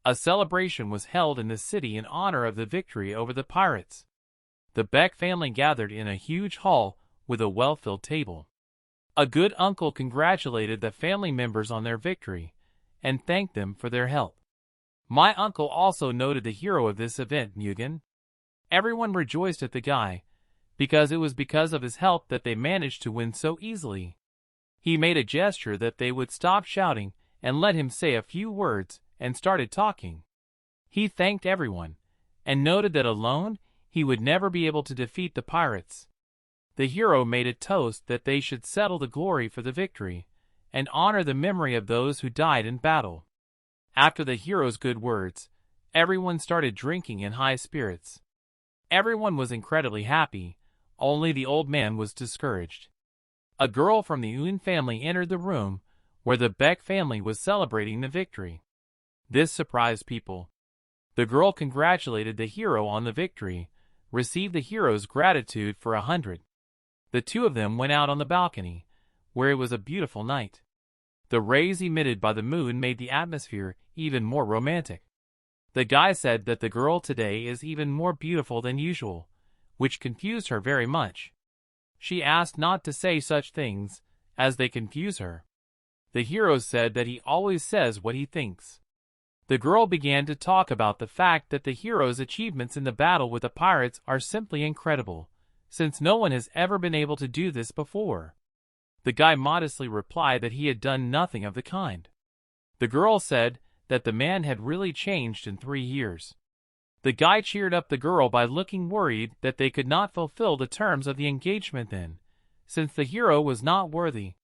A celebration was held in the city in honor of the victory over the pirates. The Beck family gathered in a huge hall with a well-filled table. A good uncle congratulated the family members on their victory and thanked them for their help. My uncle also noted the hero of this event, Mugen. Everyone rejoiced at the guy, because it was because of his help that they managed to win so easily. He made a gesture that they would stop shouting and let him say a few words and started talking. He thanked everyone and noted that alone he would never be able to defeat the pirates. The hero made a toast that they should settle the glory for the victory and honor the memory of those who died in battle. After the hero's good words, everyone started drinking in high spirits. Everyone was incredibly happy, only the old man was discouraged. A girl from the Yun family entered the room where the Beck family was celebrating the victory. This surprised people. The girl congratulated the hero on the victory, received the hero's gratitude for 100. The two of them went out on the balcony, where it was a beautiful night. The rays emitted by the moon made the atmosphere even more romantic. The guy said that the girl today is even more beautiful than usual, which confused her very much. She asked not to say such things, as they confuse her. The hero said that he always says what he thinks. The girl began to talk about the fact that the hero's achievements in the battle with the pirates are simply incredible, since no one has ever been able to do this before. The guy modestly replied that he had done nothing of the kind. The girl said that the man had really changed in 3 years. The guy cheered up the girl by looking worried that they could not fulfill the terms of the engagement then, since the hero was not worthy.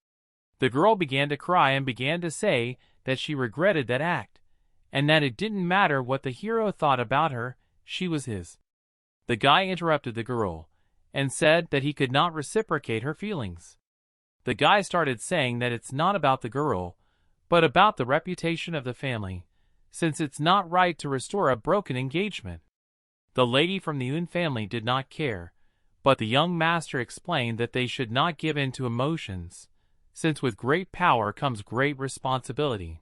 The girl began to cry and began to say that she regretted that act, and that it didn't matter what the hero thought about her, she was his. The guy interrupted the girl and said that he could not reciprocate her feelings. The guy started saying that it's not about the girl, but about the reputation of the family, since it's not right to restore a broken engagement. The lady from the Yun family did not care, but the young master explained that they should not give in to emotions, since with great power comes great responsibility.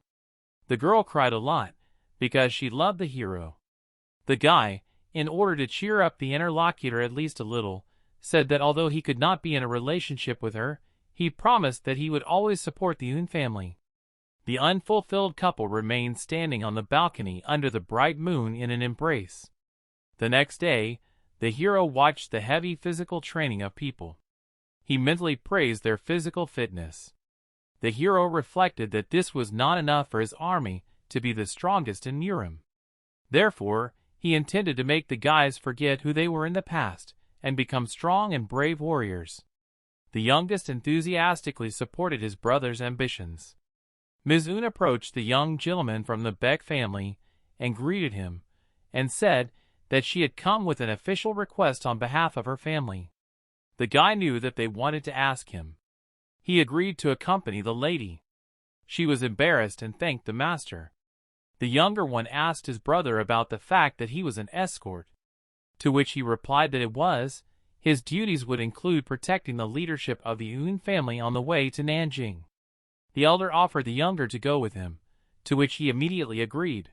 The girl cried a lot, because she loved the hero. The guy, in order to cheer up the interlocutor at least a little, said that although he could not be in a relationship with her, he promised that he would always support the Yun family. The unfulfilled couple remained standing on the balcony under the bright moon in an embrace. The next day, the hero watched the heavy physical training of people. He mentally praised their physical fitness. The hero reflected that this was not enough for his army to be the strongest in Murim. Therefore, he intended to make the guys forget who they were in the past and become strong and brave warriors. The youngest enthusiastically supported his brother's ambitions. Ms. Un approached the young gentleman from the Beck family and greeted him, and said that she had come with an official request on behalf of her family. The guy knew that they wanted to ask him. He agreed to accompany the lady. She was embarrassed and thanked the master. The younger one asked his brother about the fact that he was an escort, to which he replied that it was. His duties would include protecting the leadership of the Yun family on the way to Nanjing. The elder offered the younger to go with him, to which he immediately agreed.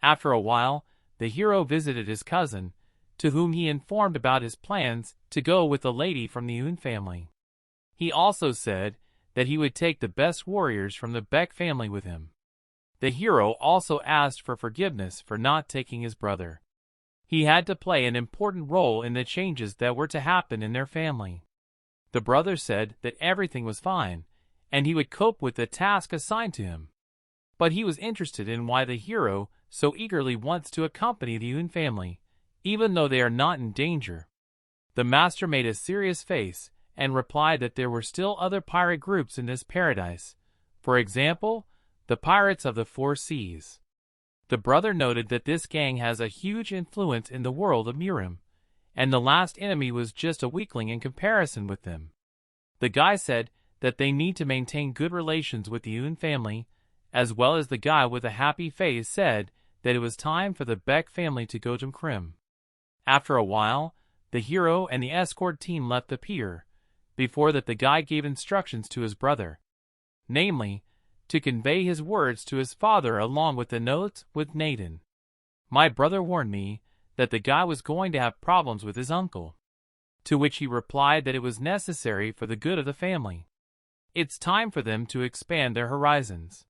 After a while, the hero visited his cousin, to whom he informed about his plans to go with the lady from the Yun family. He also said that he would take the best warriors from the Beck family with him. The hero also asked for forgiveness for not taking his brother. He had to play an important role in the changes that were to happen in their family. The brother said that everything was fine, and he would cope with the task assigned to him. But he was interested in why the hero so eagerly wants to accompany the Yun family, even though they are not in danger. The master made a serious face and replied that there were still other pirate groups in this paradise, for example, the pirates of the Four Seas. The brother noted that this gang has a huge influence in the world of Murim, and the last enemy was just a weakling in comparison with them. The guy said that they need to maintain good relations with the Yun family, as well as the guy with a happy face said that it was time for the Beck family to go to Krim. After a while, the hero and the escort team left the pier. Before that, the guy gave instructions to his brother, namely, to convey his words to his father along with the notes with Nathan. My brother warned me that the guy was going to have problems with his uncle. To which he replied that it was necessary for the good of the family. It's time for them to expand their horizons.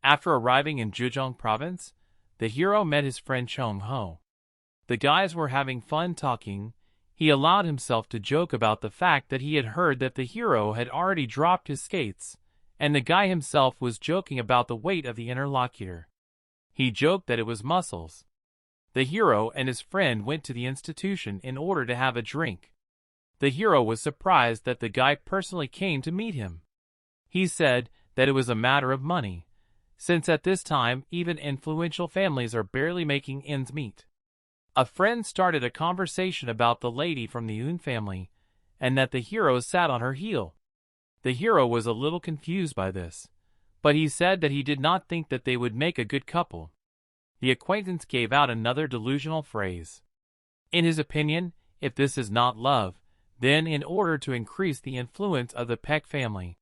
After arriving in Zhejiang province, the hero met his friend Chong Ho. The guys were having fun talking. He allowed himself to joke about the fact that he had heard that the hero had already dropped his skates, and the guy himself was joking about the weight of the interlocutor. He joked that it was muscles. The hero and his friend went to the institution in order to have a drink. The hero was surprised that the guy personally came to meet him. He said that it was a matter of money, since at this time even influential families are barely making ends meet. A friend started a conversation about the lady from the Yun family, and that the hero sat on her heel. The hero was a little confused by this, but he said that he did not think that they would make a good couple. The acquaintance gave out another delusional phrase. In his opinion, if this is not love, then in order to increase the influence of the Peck family.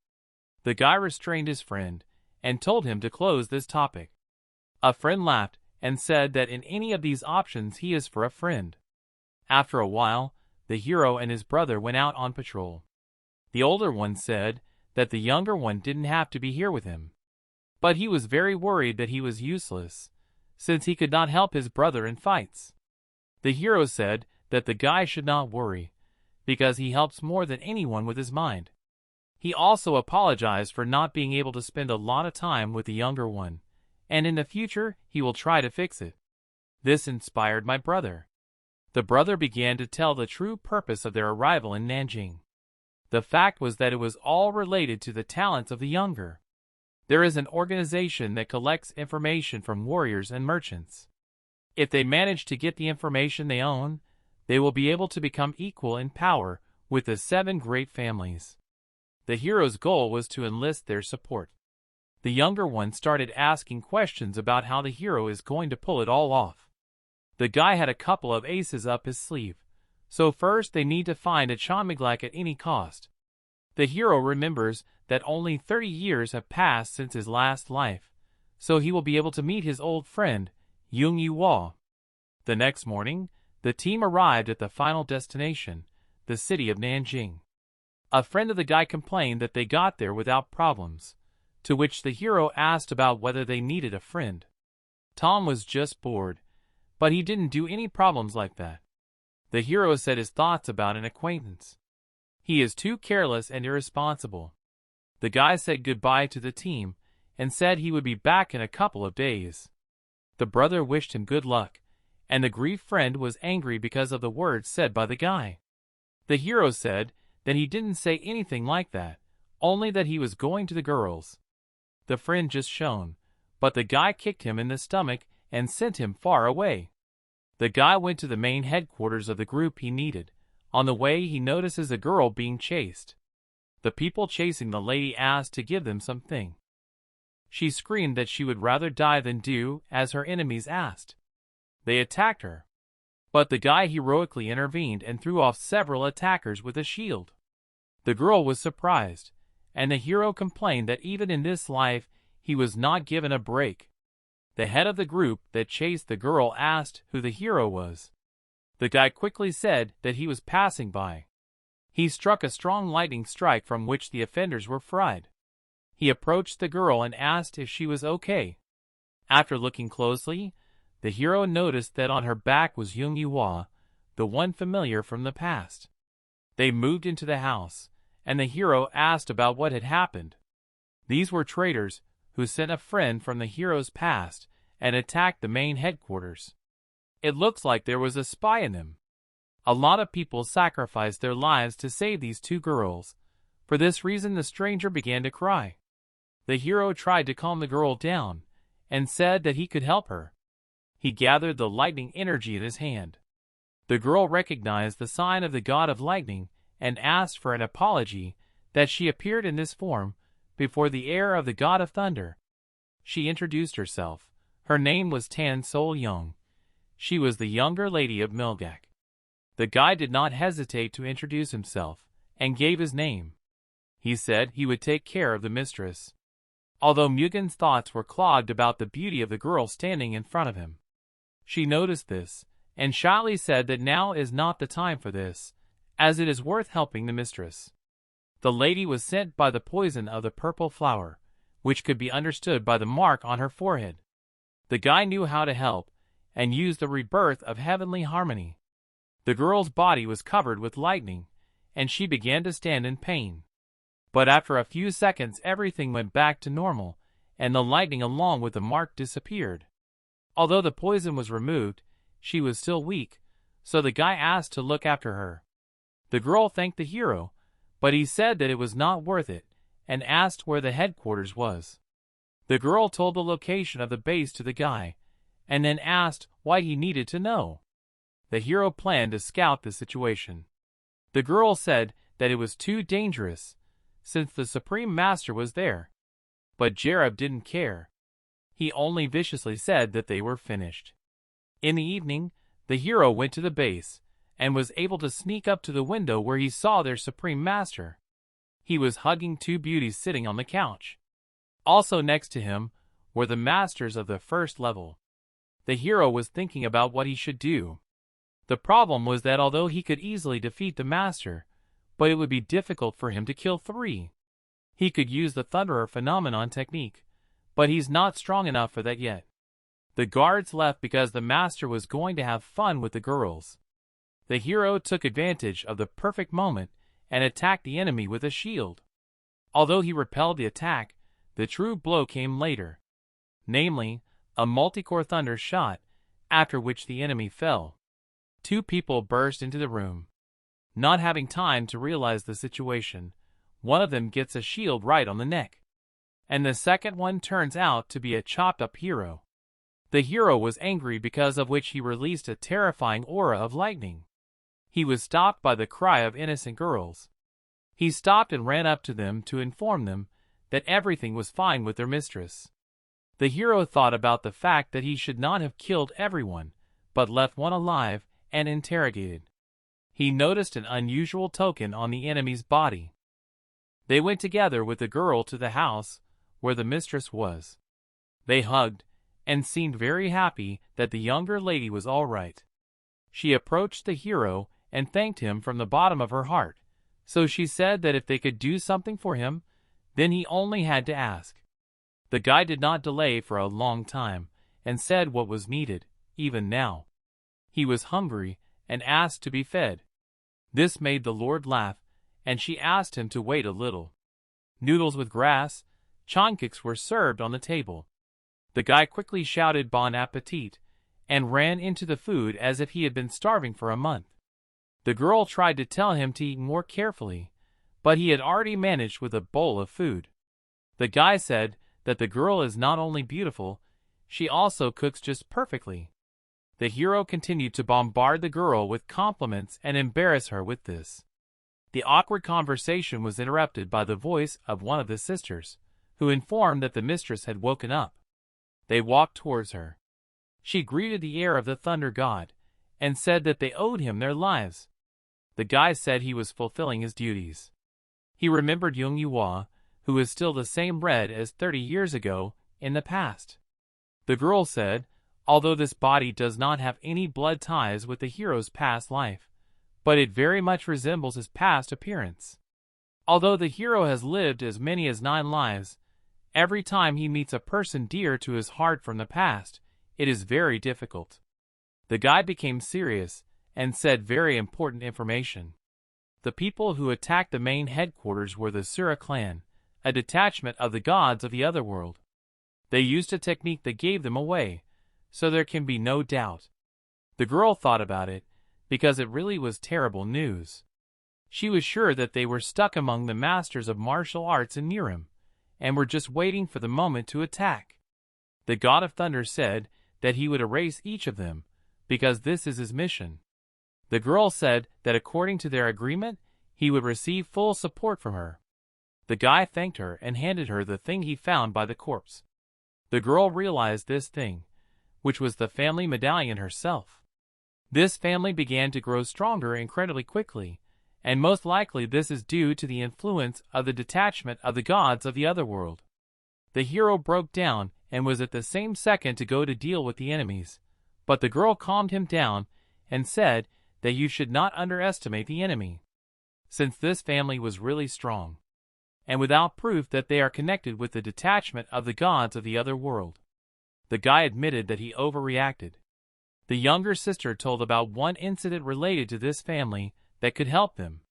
The guy restrained his friend, and told him to close this topic. A friend laughed, and said that in any of these options he is for a friend. After a while, the hero and his brother went out on patrol. The older one said that the younger one didn't have to be here with him. But he was very worried that he was useless, since he could not help his brother in fights. The hero said that the guy should not worry, because he helps more than anyone with his mind. He also apologized for not being able to spend a lot of time with the younger one, and in the future he will try to fix it. This inspired my brother. The brother began to tell the true purpose of their arrival in Nanjing. The fact was that it was all related to the talents of the younger. There is an organization that collects information from warriors and merchants. If they manage to get the information they own, they will be able to become equal in power with the 7 great families. The hero's goal was to enlist their support. The younger one started asking questions about how the hero is going to pull it all off. The guy had a couple of aces up his sleeve, so first they need to find a Chanmiglak at any cost. The hero remembers that only 30 years have passed since his last life, so he will be able to meet his old friend, Yung Yuwa. The next morning, the team arrived at the final destination, the city of Nanjing. A friend of the guy complained that they got there without problems, to which the hero asked about whether they needed a friend. Tom was just bored, but he didn't do any problems like that. The hero said his thoughts about an acquaintance. He is too careless and irresponsible. The guy said goodbye to the team and said he would be back in a couple of days. The brother wished him good luck, and the grief friend was angry because of the words said by the guy. The hero said that he didn't say anything like that, only that he was going to the girls. The friend just shone, but the guy kicked him in the stomach and sent him far away. The guy went to the main headquarters of the group he needed. On the way he notices a girl being chased. The people chasing the lady asked to give them something. She screamed that she would rather die than do as her enemies asked. They attacked her. But the guy heroically intervened and threw off several attackers with a shield. The girl was surprised, and the hero complained that even in this life he was not given a break. The head of the group that chased the girl asked who the hero was. The guy quickly said that he was passing by. He struck a strong lightning strike from which the offenders were fried. He approached the girl and asked if she was okay. After looking closely, the hero noticed that on her back was Yung Yuwa, the one familiar from the past. They moved into the house, and the hero asked about what had happened. These were traitors who sent a friend from the hero's past and attacked the main headquarters. It looks like there was a spy in them. A lot of people sacrificed their lives to save these 2 girls. For this reason the stranger began to cry. The hero tried to calm the girl down, and said that he could help her. He gathered the lightning energy in his hand. The girl recognized the sign of the god of lightning and asked for an apology that she appeared in this form before the heir of the god of thunder. She introduced herself. Her name was Tan Sol Young. She was the younger lady of Milgak. The guy did not hesitate to introduce himself and gave his name. He said he would take care of the mistress. although Mugen's thoughts were clogged about the beauty of the girl standing in front of him. She noticed this, and shyly said that now is not the time for this, as it is worth helping the mistress. The lady was sent by the poison of the purple flower, which could be understood by the mark on her forehead. The guy knew how to help, and used the rebirth of heavenly harmony. The girl's body was covered with lightning, and she began to stand in pain. But after a few seconds everything went back to normal, and the lightning along with the mark disappeared. Although the poison was removed, she was still weak, so the guy asked to look after her. The girl thanked the hero, but he said that it was not worth it, and asked where the headquarters was. The girl told the location of the base to the guy, and then asked why he needed to know. The hero planned to scout the situation. The girl said that it was too dangerous, since the Supreme Master was there. But Jereb didn't care. He only viciously said that they were finished. In the evening, the hero went to the base, and was able to sneak up to the window where he saw their Supreme Master. He was hugging two beauties sitting on the couch. Also next to him were the masters of the first level. The hero was thinking about what he should do. The problem was that although he could easily defeat the master, but it would be difficult for him to kill three. He could use the Thunderer phenomenon technique, but he's not strong enough for that yet. The guards left because the master was going to have fun with the girls. The hero took advantage of the perfect moment and attacked the enemy with a shield. Although he repelled the attack, the true blow came later. Namely, a multicore thunder shot, after which the enemy fell. Two people burst into the room. Not having time to realize the situation, one of them gets a shield right on the neck. And the second one turns out to be a chopped-up hero. The hero was angry because of which he released a terrifying aura of lightning. He was stopped by the cry of innocent girls. He stopped and ran up to them to inform them that everything was fine with their mistress. The hero thought about the fact that he should not have killed everyone, but left one alive and interrogated. He noticed an unusual token on the enemy's body. They went together with the girl to the house where the mistress was. They hugged and seemed very happy that the younger lady was all right. She approached the hero and thanked him from the bottom of her heart, so she said that if they could do something for him, then he only had to ask. The guy did not delay for a long time and said what was needed, even now. He was hungry and asked to be fed. This made the Lord laugh, and she asked him to wait a little. Noodles with grass, pancakes were served on the table. The guy quickly shouted bon appetit and ran into the food as if he had been starving for a month. The girl tried to tell him to eat more carefully, but he had already managed with a bowl of food. The guy said that the girl is not only beautiful, she also cooks just perfectly. The hero continued to bombard the girl with compliments and embarrass her with this. The awkward conversation was interrupted by the voice of one of the sisters, who informed that the mistress had woken up. They walked towards her. She greeted the heir of the Thunder God, and said that they owed him their lives. The guy said he was fulfilling his duties. He remembered Young Yuhua, who is still the same red as 30 years ago in the past. The girl said, although this body does not have any blood ties with the hero's past life, but it very much resembles his past appearance. Although the hero has lived as many as 9 lives, every time he meets a person dear to his heart from the past, it is very difficult. The guy became serious and said very important information. The people who attacked the main headquarters were the Sura clan, a detachment of the gods of the otherworld. They used a technique that gave them away, so there can be no doubt. The girl thought about it, because it really was terrible news. She was sure that they were stuck among the masters of martial arts in Nirim, and were just waiting for the moment to attack. The God of Thunder said that he would erase each of them, because this is his mission. The girl said that according to their agreement, he would receive full support from her. The guy thanked her and handed her the thing he found by the corpse. The girl realized this thing, which was the family medallion herself. This family began to grow stronger incredibly quickly, and most likely this is due to the influence of the detachment of the gods of the otherworld. The hero broke down and was at the same second to go to deal with the enemies, but the girl calmed him down and said that you should not underestimate the enemy, since this family was really strong, and without proof that they are connected with the detachment of the gods of the other world. The guy admitted that he overreacted. The younger sister told about one incident related to this family that could help them.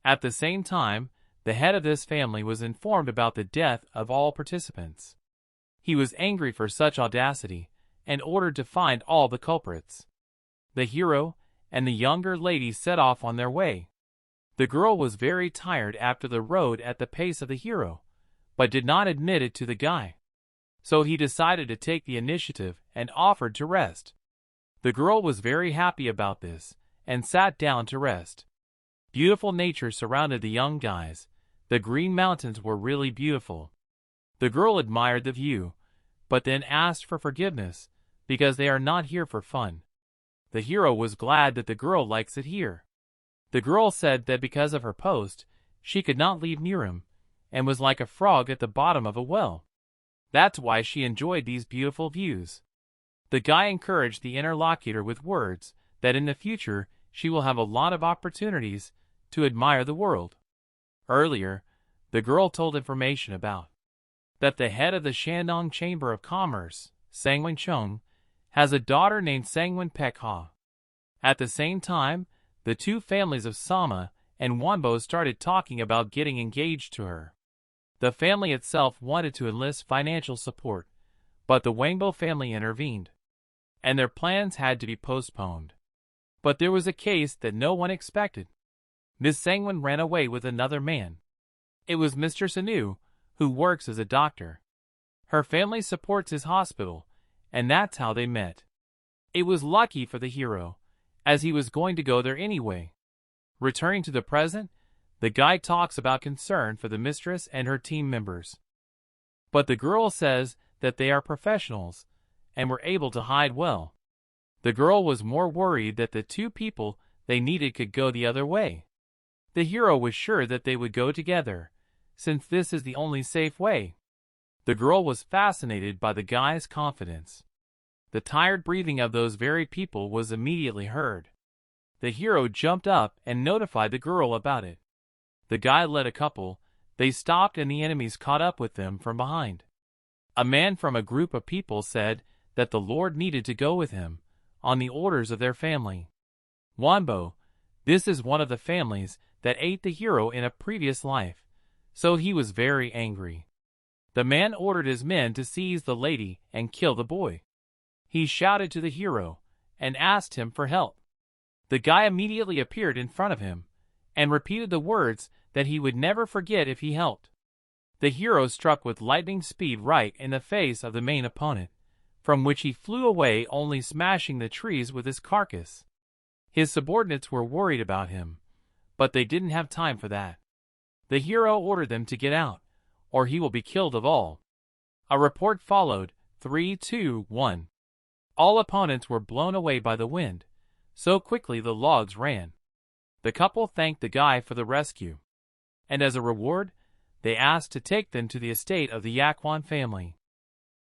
At the same time, the head of this family was informed about the death of all participants. He was angry for such audacity and ordered to find all the culprits. The hero and the younger lady set off on their way. The girl was very tired after the road at the pace of the hero, but did not admit it to the guy. So he decided to take the initiative and offered to rest. The girl was very happy about this and sat down to rest. Beautiful nature surrounded the young guys. The green mountains were really beautiful. The girl admired the view, but then asked for forgiveness because they are not here for fun. The hero was glad that the girl likes it here. The girl said that because of her post, she could not leave near him, and was like a frog at the bottom of a well. That's why she enjoyed these beautiful views. The guy encouraged the interlocutor with words that in the future she will have a lot of opportunities to admire the world. Earlier, the girl told information about that the head of the Shandong Chamber of Commerce, Sangwon Chung, has a daughter named Sangwon Pekha. At the same time, the two families of Sama and Wonbo started talking about getting engaged to her. The family itself wanted to enlist financial support, but the Wangbo family intervened, and their plans had to be postponed. But there was a case that no one expected. Miss Sangwon ran away with another man. It was Mr. Sanu, who works as a doctor. Her family supports his hospital, and that's how they met. It was lucky for the hero, as he was going to go there anyway. Returning to the present, the guy talks about concern for the mistress and her team members. But the girl says that they are professionals, and were able to hide well. The girl was more worried that the two people they needed could go the other way. The hero was sure that they would go together, since this is the only safe way. The girl was fascinated by the guy's confidence. The tired breathing of those very people was immediately heard. The hero jumped up and notified the girl about it. The guy led a couple. They stopped and the enemies caught up with them from behind. A man from a group of people said that the Lord needed to go with him, on the orders of their family. Wonbo, this is one of the families that ate the hero in a previous life, so he was very angry. The man ordered his men to seize the lady and kill the boy. He shouted to the hero and asked him for help. The guy immediately appeared in front of him and repeated the words that he would never forget if he helped. The hero struck with lightning speed right in the face of the main opponent, from which he flew away, only smashing the trees with his carcass. His subordinates were worried about him, but they didn't have time for that. The hero ordered them to get out, or he will be killed of all. A report followed. 3, 2, 1. All opponents were blown away by the wind. So quickly the logs ran. The couple thanked the guy for the rescue, and as a reward, they asked to take them to the estate of the Yakwan family.